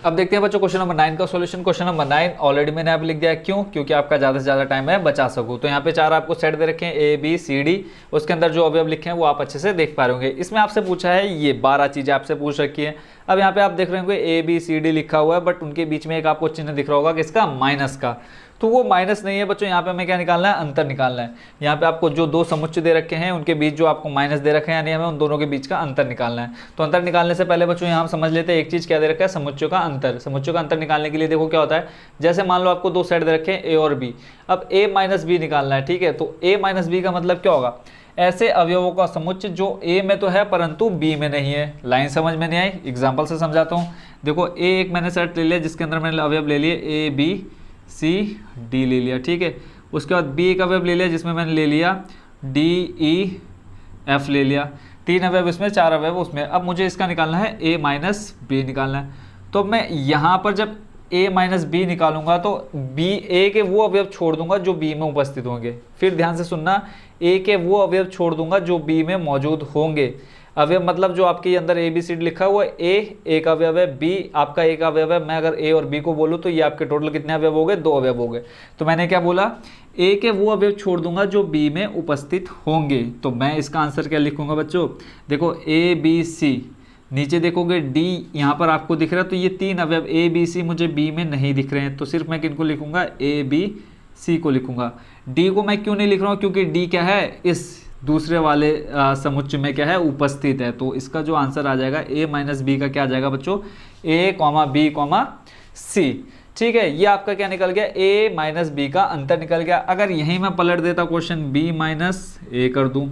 अब देखते हैं बच्चों क्वेश्चन नंबर 9 का सॉल्यूशन। क्वेश्चन नंबर 9 ऑलरेडी मैंने आप लिख दिया है, क्यों? क्योंकि आपका ज़्यादा से ज़्यादा टाइम है बचा सकूँ। तो यहाँ पे 4 आपको सेट दे रखे हैं A B C D, उसके अंदर जो अवयव लिखे हैं वो आप अच्छे से देख पा रहे होंगे। इसमें आपसे पूछा है ये 12 चीज़ें आपसे पूछ रखी है। अब यहाँ पे आप देख रहे होंगे A B C D लिखा हुआ है, बट उनके बीच में एक आपको चिन्ह दिख रहा होगा किसका? माइनस का। तो वो माइनस नहीं है बच्चों, यहाँ पे हमें क्या निकालना है? अंतर निकालना है। यहाँ पे आपको जो दो समुच्चय दे रखे हैं उनके बीच जो आपको माइनस दे रखे हैं, यानी हमें उन दोनों के बीच का अंतर निकालना है। तो अंतर निकालने से पहले बच्चों यहाँ हम समझ लेते हैं एक चीज़ क्या दे रखा है? समुच्चयों का अंतर। समुच्चयों का अंतर निकालने के लिए देखो क्या होता है, जैसे मान लो आपको दो सेट दे रखे हैं A और B, अब A माइनस बी निकालना है, ठीक है। तो A माइनस बी का मतलब क्या होगा? ऐसे अवयवों का समुच्चय जो A में तो है परंतु B में नहीं है। लाइन समझ में नहीं आई? एग्जाम्पल से समझाता हूँ। देखो A एक मैंने सेट ले लिया जिसके अंदर मैंने अवयव ले लिए A B C D ले लिया, ठीक है। उसके बाद B एक अवयव ले लिया जिसमें मैंने ले लिया D E F ले लिया। 3 अवयव इसमें, 4 अवयव उसमें। अब मुझे इसका निकालना है A माइनस बी निकालना है। तो मैं यहाँ पर जब A माइनस बी निकालूंगा तो B A के वो अवयव छोड़ दूंगा जो B में उपस्थित होंगे। फिर ध्यान से सुनना, A के वो अवयव छोड़ दूंगा जो B में मौजूद होंगे। अवयव मतलब जो आपके अंदर A B C D लिखा हुआ है, A एक अवयव है, B आपका एक अवयव है। मैं अगर A और B को बोलूँ तो ये आपके टोटल कितने अवयव हो गए? 2 अवयव हो गए। तो मैंने क्या बोला? A के वो अवयव छोड़ दूंगा जो B में उपस्थित होंगे। तो मैं इसका आंसर क्या लिखूंगा बच्चों? देखो A B C, नीचे देखोगे D यहाँ पर आपको दिख रहा है, तो ये 3 अवयव A B C मुझे B में नहीं दिख रहे हैं, तो सिर्फ मैं किनको लिखूंगा? A B C को लिखूंगा। D को मैं क्यों नहीं लिख रहा हूँ? क्योंकि D क्या है? इस दूसरे वाले समुच्चय में क्या है? उपस्थित है। तो इसका जो आंसर आ जाएगा A माइनस बी का क्या आ जाएगा बच्चों? A comma B comma C, ठीक है। ये आपका क्या निकल गया? A माइनस बी का अंतर निकल गया। अगर यहीं मैं पलट देता क्वेश्चन B माइनस A कर दूं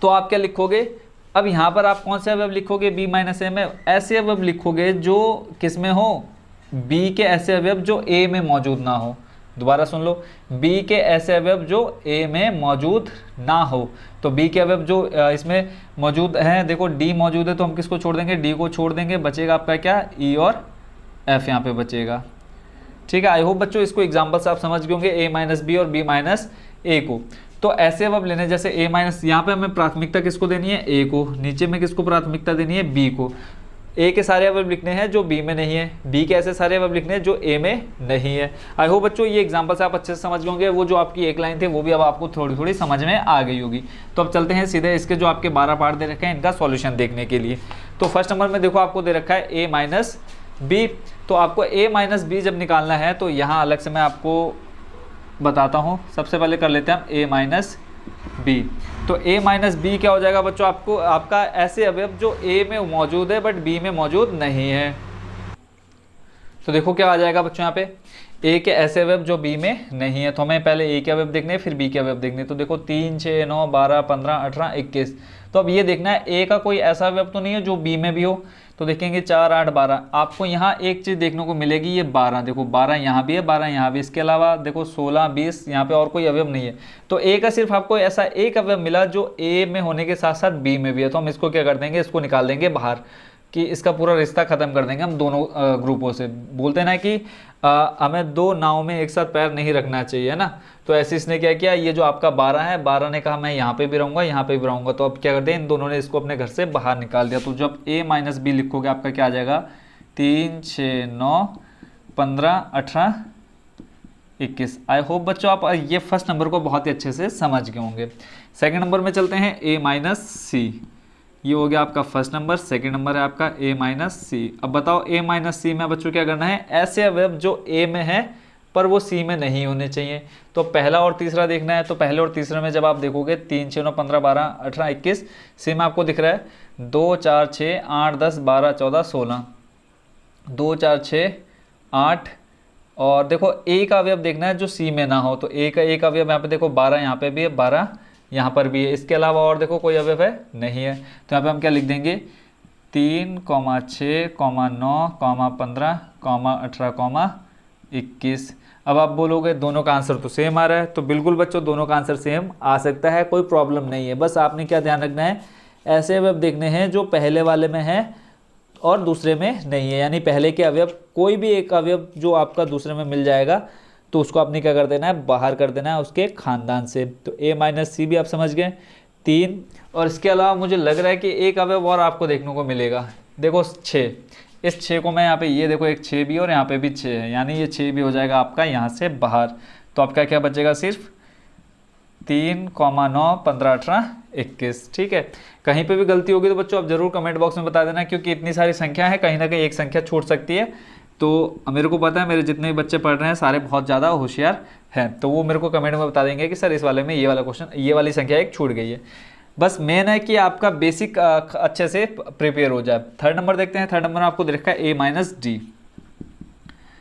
तो आप क्या लिखोगे? अब यहाँ पर आप कौन से अवयव लिखोगे? B माइनस A में ऐसे अवयव लिखोगे जो किस में हो? B के ऐसे अवयव जो A में मौजूद ना हो। दोबारा सुन लो, B के ऐसे अवयव जो A में मौजूद ना हो। तो B के अवयव जो इसमें मौजूद हैं, देखो D मौजूद है तो हम किसको छोड़ देंगे? D को छोड़ देंगे, बचेगा आपका क्या? E और F यहाँ पे बचेगा, ठीक है। आई होप बच्चों इसको एग्जाम्पल से आप समझ गए होंगे, A माइनस बी और B माइनस A को। तो ऐसे अवयव लेने, जैसे A माइनस, यहाँ पे हमें प्राथमिकता किसको देनी है? A को। नीचे में किसको प्राथमिकता देनी है? B को। A के सारे अवयव लिखने हैं जो B में नहीं है, B के ऐसे सारे अवयव लिखने हैं जो A में नहीं है। आई होप बच्चों ये एग्जांपल से आप अच्छे से समझ गए होंगे। वो जो आपकी एक लाइन थी वो भी अब आपको थोड़ी थोड़ी समझ में आ गई होगी। तो अब चलते हैं सीधे इसके जो आपके 12 पार्ट दे रखे हैं इनका सॉल्यूशन देखने के लिए। तो फर्स्ट नंबर में देखो आपको दे रखा है A माइनस बी। तो आपको A माइनस बी जब निकालना है तो यहाँ अलग से मैं आपको बताता हूँ। सबसे पहले कर लेते हैं हम A माइनस बी। तो A माइनस बी क्या हो जाएगा बच्चों? आपको आपका ऐसे अवयव जो A में मौजूद है बट B में मौजूद नहीं है। तो देखो क्या आ जाएगा बच्चों यहाँ पे? A के ऐसे अवयव जो B में नहीं है। तो हमें पहले A के अवयव देखने फिर B के अवयव देखने। तो देखो 3 6 9 12 15 18 21। तो अब ये देखना है A का कोई ऐसा अवयव तो नहीं है जो B में भी हो। तो देखेंगे 4 8 12। आपको यहाँ एक चीज़ देखने को मिलेगी, ये 12। देखो 12 यहाँ भी है, 12 यहाँ भी। इसके अलावा देखो 16 20 यहाँ पे और कोई अवयव नहीं है। तो A का सिर्फ आपको ऐसा एक अवयव मिला जो A में होने के साथ साथ B में भी है। तो हम इसको क्या कर देंगे? इसको निकाल देंगे बाहर, कि इसका पूरा रिश्ता खत्म कर देंगे हम दोनों ग्रुपों से। बोलते हैं ना कि हमें दो नाव में एक साथ पैर नहीं रखना चाहिए, है ना। तो ऐसे इसने क्या किया? ये जो आपका 12 है, 12 ने कहा मैं यहाँ पे भी रहूँगा, यहाँ पे भी रहूँगा। तो अब क्या करते हैं? इन दोनों ने इसको अपने घर से बाहर निकाल दिया। तो जब A माइनस बी लिखोगे आपका क्या आ जाएगा? 3 6 9 15 18 21। आई होप बच्चों आप ये फर्स्ट नंबर को बहुत ही अच्छे से समझ गए होंगे। सेकेंड नंबर में चलते हैं A माइनस सी। ये हो गया आपका फर्स्ट नंबर। सेकंड नंबर है आपका A माइनस सी। अब बताओ A माइनस सी में बच्चों क्या करना है? ऐसे अवयव जो A में है पर वो C में नहीं होने चाहिए। तो पहला और तीसरा देखना है। तो पहले और तीसरे में जब आप देखोगे 3 6 9 15 12 18 21, C में आपको दिख रहा है 2 4 6 8 10 12 14 16, 2 4 6 8। और देखो A का अवयव देखना है जो C में ना हो। तो A का एक अवयव यहाँ पे देखो 12 यहाँ पे भी है, 12 यहाँ पर भी है। इसके अलावा और देखो कोई अवयव है? नहीं है। तो यहाँ पे हम क्या लिख देंगे? 3 6 9 15 18 21। अब आप बोलोगे दोनों का आंसर तो सेम आ रहा है। तो बिल्कुल बच्चों दोनों का आंसर सेम आ सकता है, कोई प्रॉब्लम नहीं है। बस आपने क्या ध्यान रखना है? ऐसे अवयव देखने हैं जो पहले वाले में है और दूसरे में नहीं है। यानी पहले के अवयव, कोई भी एक अवयव जो आपका दूसरे में मिल जाएगा तो उसको आपने क्या कर देना है? बाहर कर देना है उसके खानदान से। तो A माइनस सी भी आप समझ गए 3। और इसके अलावा मुझे लग रहा है कि एक अवयव और आपको देखने को मिलेगा। देखो 6, इस 6 को मैं यहाँ पे, ये देखो एक 6 भी और यहाँ पे भी 6 है, यानी ये 6 भी हो जाएगा आपका यहाँ से बाहर। तो आपका क्या बचेगा, सिर्फ 3, 9, 15, 18, 21। ठीक है, कहीं पे भी गलती होगी तो बच्चों आप जरूर कमेंट बॉक्स में बता देना, क्योंकि इतनी सारी संख्या है, कहीं ना कहीं एक संख्या छूट सकती है। तो मेरे को पता है मेरे जितने भी बच्चे पढ़ रहे हैं सारे बहुत ज़्यादा होशियार हैं, तो वो मेरे को कमेंट में बता देंगे कि सर इस वाले में ये वाला क्वेश्चन, ये वाली संख्या एक छूट गई है। बस मेन है कि आपका बेसिक अच्छे से प्रिपेयर हो जाए। थर्ड नंबर देखते हैं। थर्ड नंबर आपको दे रखा है a-d।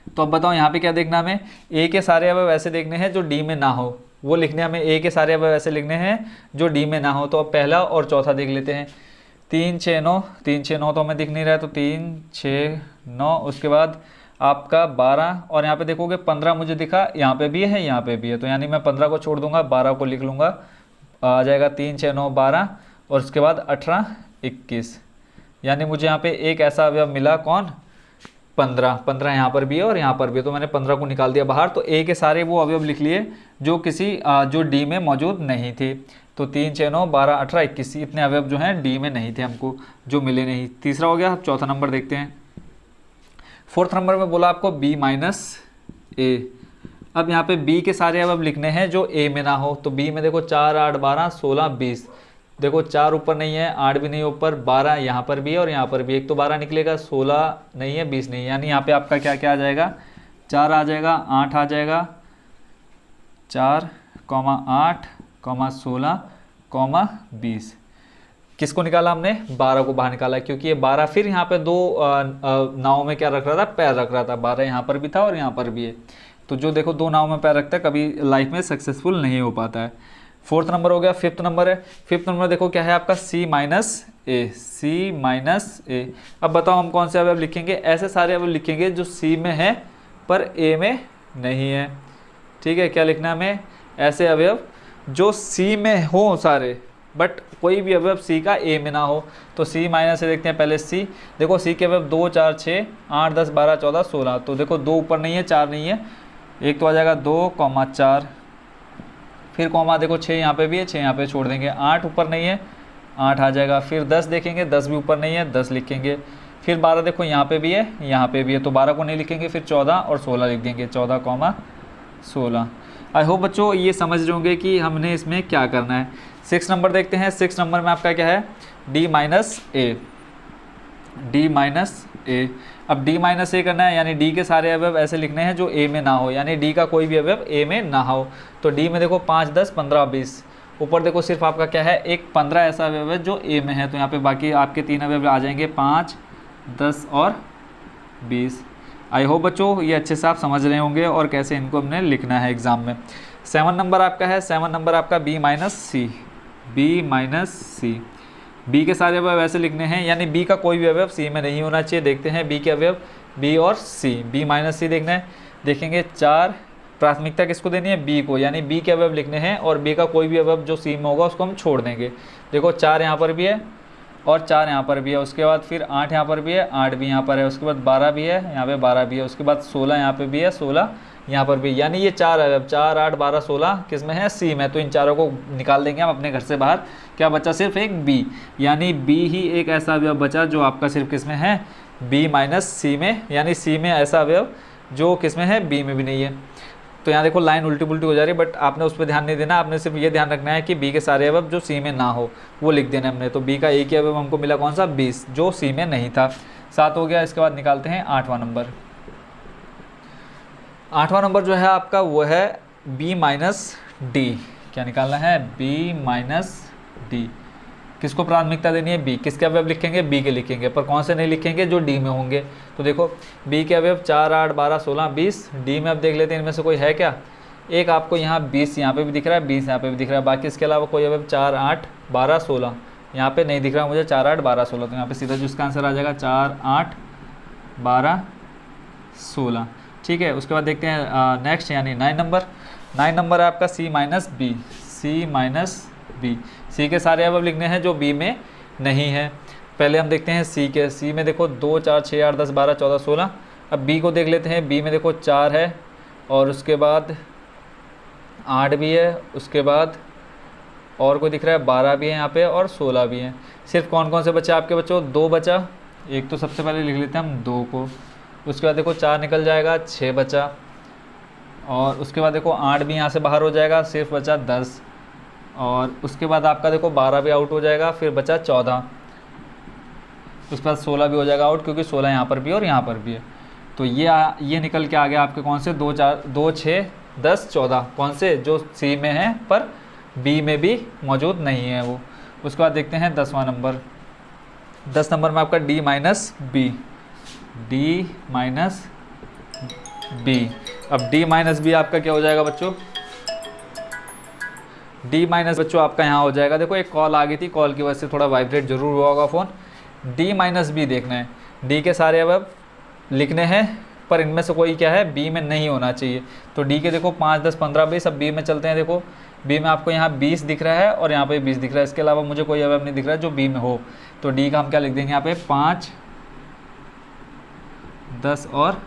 तो अब बताओ यहाँ पे क्या देखना हमें, a के सारे अवयव ऐसे देखने हैं जो d में ना हो, वो लिखने हमें a के सारे अवयव ऐसे लिखने हैं जो d में ना हो। तो अब पहला और चौथा देख लेते हैं। 3, 6, 9, 3, 6, 9 तो हमें दिख नहीं रहा है, तो 3, 6, 9, उसके बाद आपका 12, और यहाँ पे देखोगे 15 मुझे दिखा, यहाँ पे भी है, यहाँ पे भी है, तो यानी मैं 15 को छोड़ दूंगा, 12 को लिख लूँगा, आ जाएगा 3, 6, 9, 12, और उसके बाद 18, 21, यानी मुझे यहाँ पे एक ऐसा अवयव मिला, कौन, 15 यहाँ पर भी है और यहाँ पर भी है, तो मैंने 15 को निकाल दिया बाहर। तो ए के सारे वो अवयव लिख लिए जो किसी जो डी में मौजूद नहीं थे। तो 3, 6, 9, 12, 18, 21 इतने अवयव जो हैं डी में नहीं थे, हमको जो मिले नहीं। तीसरा हो गया। अब चौथा नंबर देखते हैं। फोर्थ नंबर में बोला आपको b-a। अब यहाँ पे b के सारे अवयव लिखने हैं जो a में ना हो। तो b में देखो 4, 8, 12, 16, 20। देखो 4 ऊपर नहीं है, 8 भी नहीं ऊपर, 12 यहाँ पर भी है और यहाँ पर भी, एक तो 12 निकलेगा, 16 नहीं है, 20 नहीं है, यानी यहाँ पे आपका क्या क्या आ जाएगा, 4 आ जाएगा, 8 आ जाएगा, 4, 8, 16, 20। किसको निकाला हमने, 12 को बाहर निकाला, क्योंकि ये 12 फिर यहाँ पे दो नाव में क्या रख रहा था, पैर रख रहा था। 12 यहाँ पर भी था और यहाँ पर भी है, तो जो देखो दो नाव में पैर रखता है कभी लाइफ में सक्सेसफुल नहीं हो पाता है। फोर्थ नंबर हो गया। फिफ्थ नंबर है। फिफ्थ नंबर देखो क्या है आपका, C-a। अब बताओ हम कौन से अवयव लिखेंगे, ऐसे सारे अवयव लिखेंगे जो C में है पर A में नहीं है। ठीक है, क्या लिखना है हमें, ऐसे अवयव जो C में हो सारे, बट कोई भी अवयव C का A में ना हो। तो C- से देखते हैं पहले C। देखो C के अवयव 2, 4, 6, 8, 10, 12, 14, 16। तो देखो 2 ऊपर नहीं है, 4 नहीं है, एक तो आ जाएगा 2, 4, फिर कॉमा देखो 6 यहाँ पे भी है, 6 यहाँ पे छोड़ देंगे, 8 ऊपर नहीं है, 8 आ जाएगा। फिर 10 देखेंगे, 10 भी ऊपर नहीं है, 10 लिखेंगे। फिर 12 देखो यहाँ पे भी है, यहाँ पे भी है, तो 12 को नहीं लिखेंगे। फिर 14 और 16 लिख देंगे, 14, 16। आई होप बच्चों ये समझ रहे होंगे कि हमने इसमें क्या करना है। 6 नंबर देखते हैं। 6 नंबर में आपका क्या है, D-a। D-a। अब D-a करना है, यानी D के सारे अवयव ऐसे लिखने हैं जो A में ना हो, यानी D का कोई भी अवयव A में ना हो। तो D में देखो 5, 10, 15, 20। ऊपर देखो सिर्फ आपका क्या है, एक 15 ऐसा अवयव है जो A में है, तो यहाँ पे बाकी आपके 3 अवयव आ जाएंगे, 5, 10 और 20। आई होप बच्चों ये अच्छे से आप समझ रहे होंगे और कैसे इनको हमने लिखना है एग्जाम में। 7 नंबर आपका है। 7 नंबर आपका B-c। B के सारे अवयव ऐसे लिखने हैं, यानी B का कोई भी अवयव C में नहीं होना चाहिए। देखते हैं B के अवयव, B और C। B-c देखना है, देखेंगे 4, प्राथमिकता किसको देनी है, B को, यानी B के अवयव लिखने हैं और B का कोई भी अवयव जो C में होगा उसको हम छोड़ देंगे। देखो 4 यहाँ पर भी है और 4 यहाँ पर भी है, उसके बाद फिर 8 यहाँ पर भी है, 8 भी यहाँ पर है, उसके बाद 12 भी है, यहाँ पे 12 भी है, उसके बाद 16 यहाँ पे भी है, 16 यहाँ पर भी, यानी ये 4 अवयव 4, 8, 12, 16 किस में है, C में। तो इन चारों को निकाल देंगे हम अपने घर से बाहर। क्या बचा, सिर्फ एक B, यानी B ही एक ऐसा अवयव बचा जो आपका सिर्फ किस में है, B-c में, यानी C में ऐसा अवयव जो किस में है, B में भी नहीं है। तो यहाँ देखो लाइन उल्टी पुल्टी हो जा रही है, बट आपने उस पर ध्यान नहीं देना, आपने सिर्फ ये ध्यान रखना है कि B के सारे अवयव जो C में ना हो वो लिख देना हमने। तो B का एक ही अवयव हमको मिला, कौन सा, 20, जो C में नहीं था। 7 हो गया। इसके बाद निकालते हैं 8वां नंबर। 8वां नंबर जो है आपका वो है B-d। क्या निकालना है, B-d। किसको प्राथमिकता देनी है, B। किसके अवयव लिखेंगे, B के लिखेंगे, पर कौन से नहीं लिखेंगे, जो D में होंगे। तो देखो B के अवयव 4, 8, 12, 16, 20। D में अब देख लेते हैं इनमें से कोई है क्या, एक आपको यहाँ 20 यहाँ पे भी दिख रहा है, 20 यहाँ पे भी दिख रहा है, बाकी इसके अलावा कोई अवयव 4, 8, 12, 16 यहाँ पे नहीं दिख रहा मुझे, 4, 8, 12, 16। तो यहाँ पे सीधा जो इसका आंसर आ जाएगा 4, 8, 12, 16। ठीक है, उसके बाद देखते हैं नेक्स्ट, यानी 9 नंबर। 9 नंबर है आपका C-b। C-b। C के सारे अवयव लिखने हैं जो B में नहीं है। पहले हम देखते हैं C के। C में देखो 2, 4, 6, 8, 10, 12, 14, 16। अब B को देख लेते हैं। B में देखो 4 है और उसके बाद 8 भी है, उसके बाद और कोई दिख रहा है, 12 भी है यहाँ पे और 16 भी है। सिर्फ कौन कौन से बचे आपके बच्चों, 2 बचा एक तो सबसे पहले लिख लेते हैं हम 2 को, उसके बाद देखो 4 निकल जाएगा, 6 बचा, और उसके बाद देखो 8 भी यहाँ से बाहर हो जाएगा, सिर्फ बचा 10, और उसके बाद आपका देखो 12 भी आउट हो जाएगा, फिर बचा 14, उसके बाद 16 भी हो जाएगा आउट, क्योंकि 16 यहाँ पर भी है और यहाँ पर भी है। तो ये निकल के आ गया आपके कौन से 2 4 2 6 10 14, कौन से जो सी में है पर बी में भी मौजूद नहीं है वो। उसके बाद देखते हैं 10वां नंबर। 10 नंबर में आपका D minus B, D minus B. अब डी माइनस बी आपका क्या हो जाएगा बच्चों, डी माइनस बच्चों आपका यहाँ हो जाएगा, देखो एक कॉल आ गई थी, कॉल की वजह से थोड़ा वाइब्रेट जरूर हुआ होगा फ़ोन। डी माइनस बी देखना है, डी के सारे अब लिखने हैं, पर इनमें से कोई क्या है बी में नहीं होना चाहिए। तो डी के देखो 5 10 15 20, अब बी में चलते हैं। देखो बी में आपको यहाँ 20 दिख रहा है और यहाँ पे 20 दिख रहा है, इसके अलावा मुझे कोई अवयव नहीं दिख रहा है जो बी में हो। तो डी का हम क्या लिख देंगे यहाँ पे 5 10 और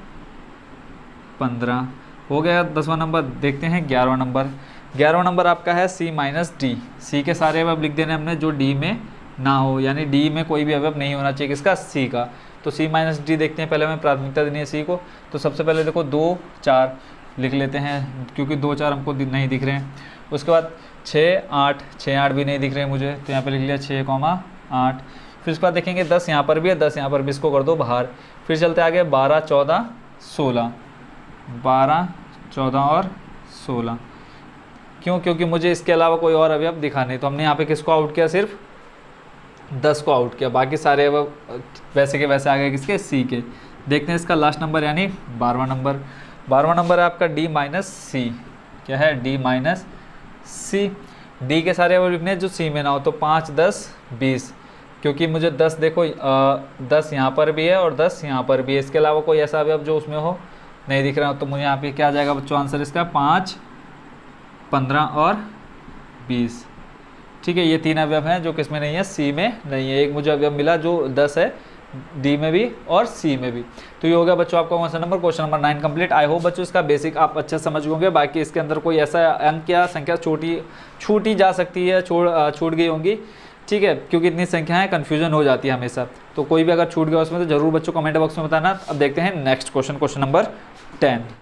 15 हो गया 10वां नंबर। देखते हैं 11वां नंबर। 11वां नंबर आपका है सी माइनस डी। सी के सारे अवयव लिख देने हमने जो डी में ना हो, यानी डी में कोई भी अवयव नहीं होना चाहिए किसका, सी का। तो सी माइनस डी देखते हैं, पहले हमें प्राथमिकता देनी है सी को। तो सबसे पहले देखो 2 4 लिख लेते हैं, क्योंकि 2 4 हमको नहीं दिख रहे हैं। उसके बाद 6 8 भी नहीं दिख रहे हैं मुझे, तो यहाँ पे लिख लिया 6,8। फिर उसके बाद देखेंगे 10 यहाँ पर भी है, 10 यहाँ पर भी, इसको कर दो बाहर। फिर चलते आगे 12 14 16, 12 14 और 16। क्यों, क्योंकि मुझे इसके अलावा कोई और अवयव दिखा नहीं, तो हमने यहाँ पे किसको आउट किया, सिर्फ 10 को आउट किया, बाकी सारे अवयव वैसे के वैसे आ गए किसके, सी के। देखते हैं इसका लास्ट नंबर यानी 12वां नंबर। 12वां नंबर है आपका डी माइनस सी। क्या है, डी माइनस सी। डी के सारे अवयव लिखने जो सी में ना हो, तो 5 10 20, क्योंकि मुझे 10 देखो 10 यहाँ पर भी है और 10 यहाँ पर भी है, इसके अलावा कोई ऐसा अवयव जो उसमें हो नहीं दिख रहा हो। तो मुझे यहाँ पे क्या आ जाएगा बच्चों आंसर इसका 5 15 और 20। ठीक है, ये 3 अवयव हैं जो किस में नहीं है, सी में नहीं है। एक मुझे अवयव मिला जो 10 है, डी में भी और सी में भी। तो ये हो गया बच्चों आपका कौन सा number, question number 9 complete. I hope बच्चों इसका बेसिक आप अच्छे समझ होंगे। बाकी इसके अंदर कोई ऐसा अंक या संख्या छूटी जा सकती है, छूट गई होंगी, ठीक है, क्योंकि इतनी संख्याएं कन्फ्यूजन हो जाती है हमेशा। तो कोई भी अगर छूट गया उसमें तो जरूर बच्चों कमेंट बॉक्स में बताना। अब देखते हैं नेक्स्ट क्वेश्चन, क्वेश्चन नंबर 10।